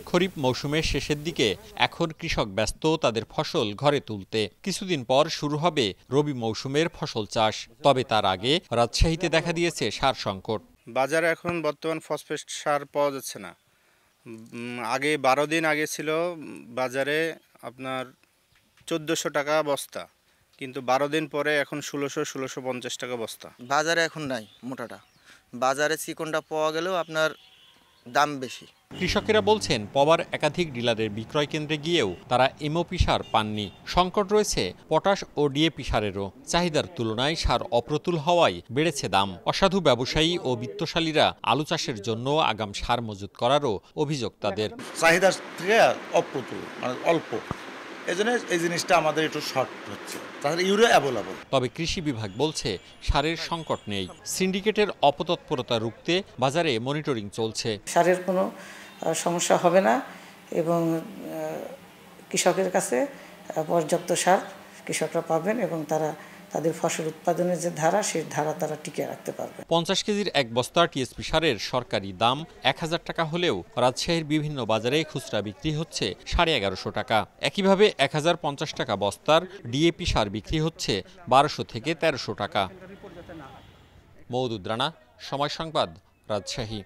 খরিফ মৌসুমের শেষের দিকে এখন কৃষক ব্যস্ত তাদের ফসল ঘরে তুলতে। কিছুদিন পর শুরু হবে রবি মৌসুমের ফসল চাষ। তবে তার আগে রাজশাহীতে দেখা দিয়েছে সার সংকট। বাজারে এখন বর্তমান ফসফেট সার পাওয়া যাচ্ছে না। আগে 12 দিন আগে ছিল বাজারে আপনার 1400 টাকা বস্তা, কিন্তু 12 দিন পরে এখন 1650 টাকা বস্তা। বাজারে এখন নাই মোটাটা, বাজারে চিকনটা পাওয়া গেলেও আপনার দাম বেশি। কৃষকেরা বলছেন পবার একাধিক ডিলারের বিক্রয় কেন্দ্রে গিয়েও তারা এমওপি সার পাননি। সংকট রয়েছে পটাশ ও ডিএপি সারেরও। চাহিদার তুলনায় সার অপ্রতুল হওয়ায় বেড়েছে দাম। অসাধু ব্যবসায়ী ও বিত্তশালীরা আলু চাষের জন্য আগাম সার মজুত করারও অভিযোগ তাদের। চাহিদার থেকে অপ্রতুল, মানে অল্প, এজন্য এই জিনিসটা আমাদের একটু শর্ট হচ্ছে। তাহলে ইউরিয়া অ্যাভেলেবল। তবে কৃষি বিভাগ বলছে সারের সংকট নেই। সিন্ডিকেটের অপতৎপরতা রুখতে বাজারে মনিটরিং চলছে। সারের কোনো সমস্যা হবে না এবং কৃষকের কাছে পর্যাপ্ত সার কৃষকরা পাবেন এবং তারা তাদের ফসল উৎপাদনের যে ধারা, সেই ধারা তারা টিকিয়ে রাখতে পারবে। 50 কেজির এক বস্তা টিএসপি সারের সরকারি দাম 1000 টাকা হলেও রাজশাহীর বিভিন্ন বাজারে খুচরা বিক্রি হচ্ছে 1150 টাকা। একইভাবে 1050 টাকা বস্তার ডিএপি সার বিক্রি হচ্ছে 1200 থেকে 1300 টাকা। মওদুদ রানা, সময় সংবাদ, রাজশাহী।